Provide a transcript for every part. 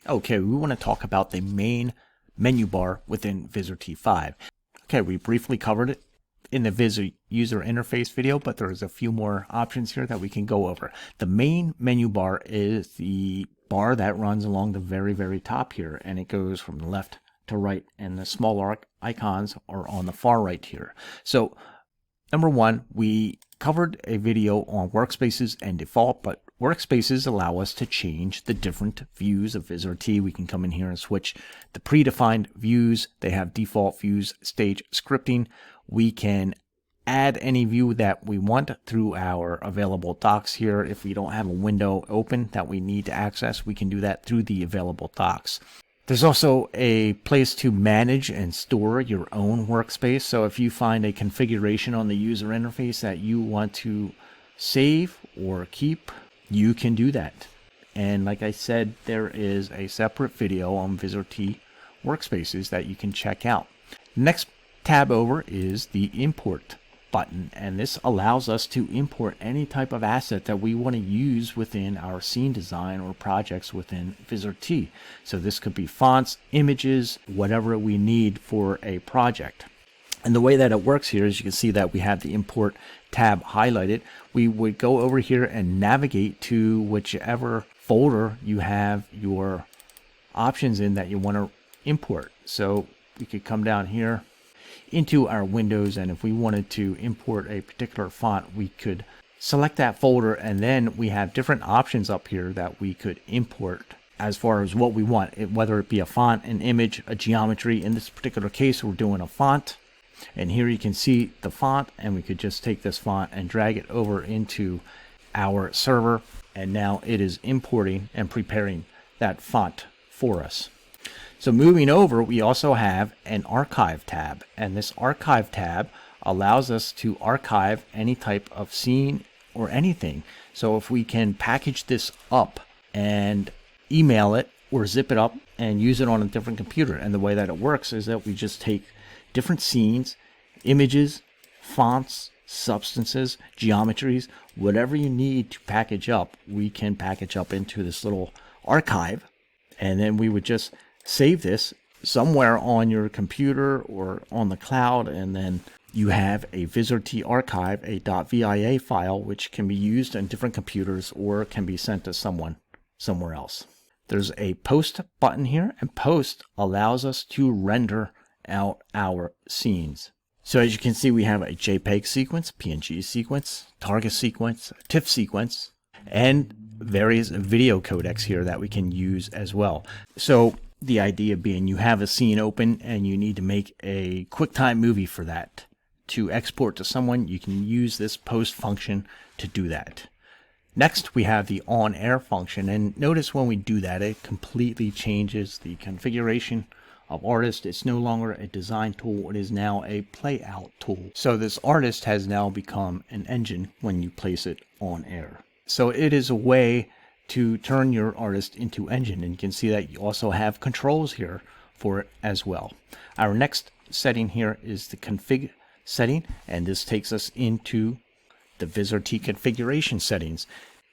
Okay, we want to talk about the main menu bar within Vizrt T5. Okay, we briefly covered it in the Vizrt user interface video, but there's a few more options here that we can go over. The main menu bar is the bar that runs along the very top here, and it goes from left to right, and the small icons are on the far right here. So number one, we covered a video on workspaces and default, but workspaces allow us to change the different views of Vizrt T. We can come in here and switch the predefined views. They have default views, stage scripting. We can add any view that we want through our available docs here. If we don't have a window open that we need to access, we can do that through the available docs. There's also a place to manage and store your own workspace. So if you find a configuration on the user interface that you want to save or keep, you can do that. And like I said, there is a separate video on Vizrt T workspaces that you can check out. Next tab over is the import button, and this allows us to import any type of asset that we want to use within our scene design or projects within Vizrt T. So this could be fonts, images, whatever we need for a project. And the way that it works here is you can see that we have the import tab highlighted. We would go over here and navigate to whichever folder you have your options in that you want to import. So we could come down here into our windows, and if we wanted to import a particular font, we could select that folder, and then we have different options up here that we could import as far as what we want, whether it be a font, an image, a geometry. In this particular case, we're doing a font, and here you can see the font, and we could just take this font and drag it over into our server, and now it is importing and preparing that font for us. So moving over, we also have an archive tab, and this archive tab allows us to archive any type of scene or anything. So if we can package this up and email it or zip it up and use it on a different computer, and the way that it works is that we just take different scenes, images, fonts, substances, geometries, whatever you need to package up, we can package up into this little archive, and then we would just save this somewhere on your computer or on the cloud, and then you have a Vizrt T archive, a .via file, which can be used on different computers or can be sent to someone somewhere else. There's a post button here, and post allows us to render out our scenes. So as you can see, we have a JPEG sequence, PNG sequence, target sequence, TIFF sequence, and various video codecs here that we can use as well. So the idea being, you have a scene open and you need to make a QuickTime movie for that to export to someone. You can use this post function to do that. Next, we have the on air function, and notice when we do that, it completely changes the configuration of artist. It's no longer a design tool, it is now a playout tool. So this artist has now become an engine when you place it on air. So it is a way to turn your artist into engine, and you can see that you also have controls here for it as well. Our next setting here is the config setting, and this takes us into the Vizrt T configuration settings.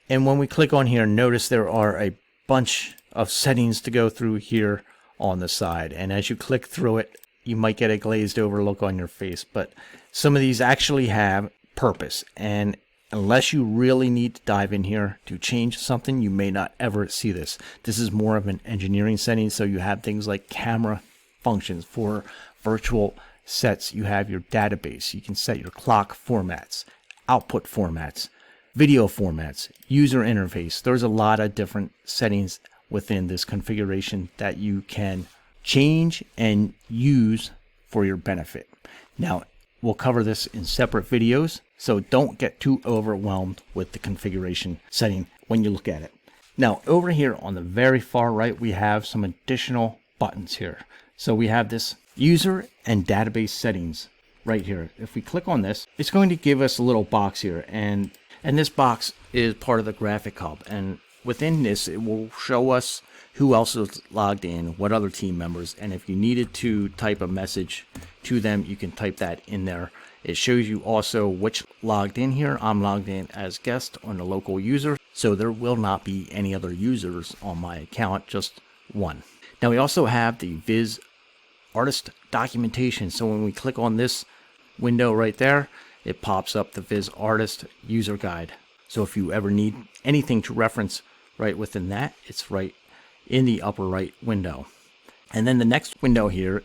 And when we click on here, notice there are a bunch of settings to go through here on the side, and as you click through it, you might get a glazed over look on your face, but some of these actually have purpose, and unless you really need to dive in here to change something, you may not ever see this. This is more of an engineering setting, so you have things like camera functions for virtual sets. You have your database. You can set your clock formats, output formats, video formats, user interface. There's a lot of different settings within this configuration that you can change and use for your benefit. Now, we'll cover this in separate videos, so don't get too overwhelmed with the configuration setting when you look at it. Now, over here on the very far right, we have some additional buttons here. So we have this user and database settings right here. If we click on this, it's going to give us a little box here, and this box is part of the graphic hub, and within this, it will show us who else is logged in, what other team members, and if you needed to type a message to them, you can type that in there. It shows you also which logged in here. I'm logged in as guest on the local user, so there will not be any other users on my account, just 1. Now we also have the Viz Artist documentation. So when we click on this window right there, it pops up the Viz Artist user guide. So if you ever need anything to reference right within that, it's right in the upper right window. And then the next window here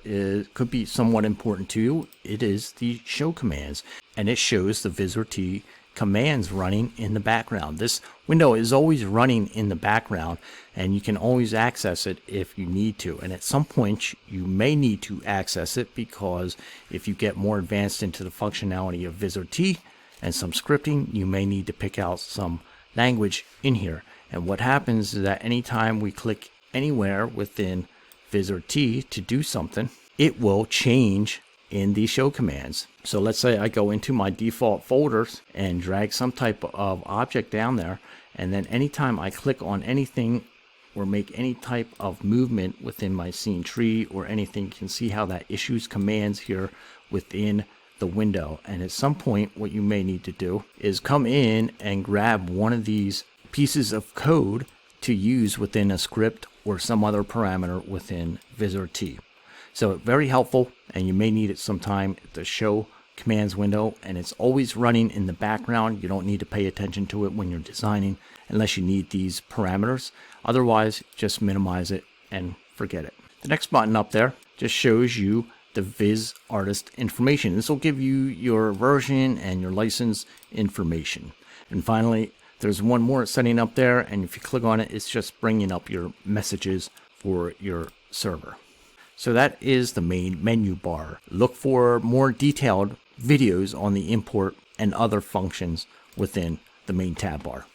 could be somewhat important to you. It is the show commands, and it shows the Vizrt commands running in the background. This window is always running in the background, and you can always access it if you need to. And at some point you may need to access it, because if you get more advanced into the functionality of Vizrt and some scripting, you may need to pick out some language in here. And what happens is that anytime we click anywhere within Vizrt to do something, it will change in the show commands. So let's say I go into my default folders and drag some type of object down there, and then anytime I click on anything or make any type of movement within my scene tree or anything, you can see how that issues commands here within the window. And at some point what you may need to do is come in and grab one of these pieces of code to use within a script or some other parameter within Vizrt. So very helpful, and you may need it sometime at the show commands window, and it's always running in the background. You don't need to pay attention to it when you're designing unless you need these parameters. Otherwise, just minimize it and forget it. The next button up there just shows you the Viz Artist information. This will give you your version and your license information. And finally, there's one more setting up there, and if you click on it, it's just bringing up your messages for your server. So that is the main menu bar. Look for more detailed videos on the import and other functions within the main tab bar.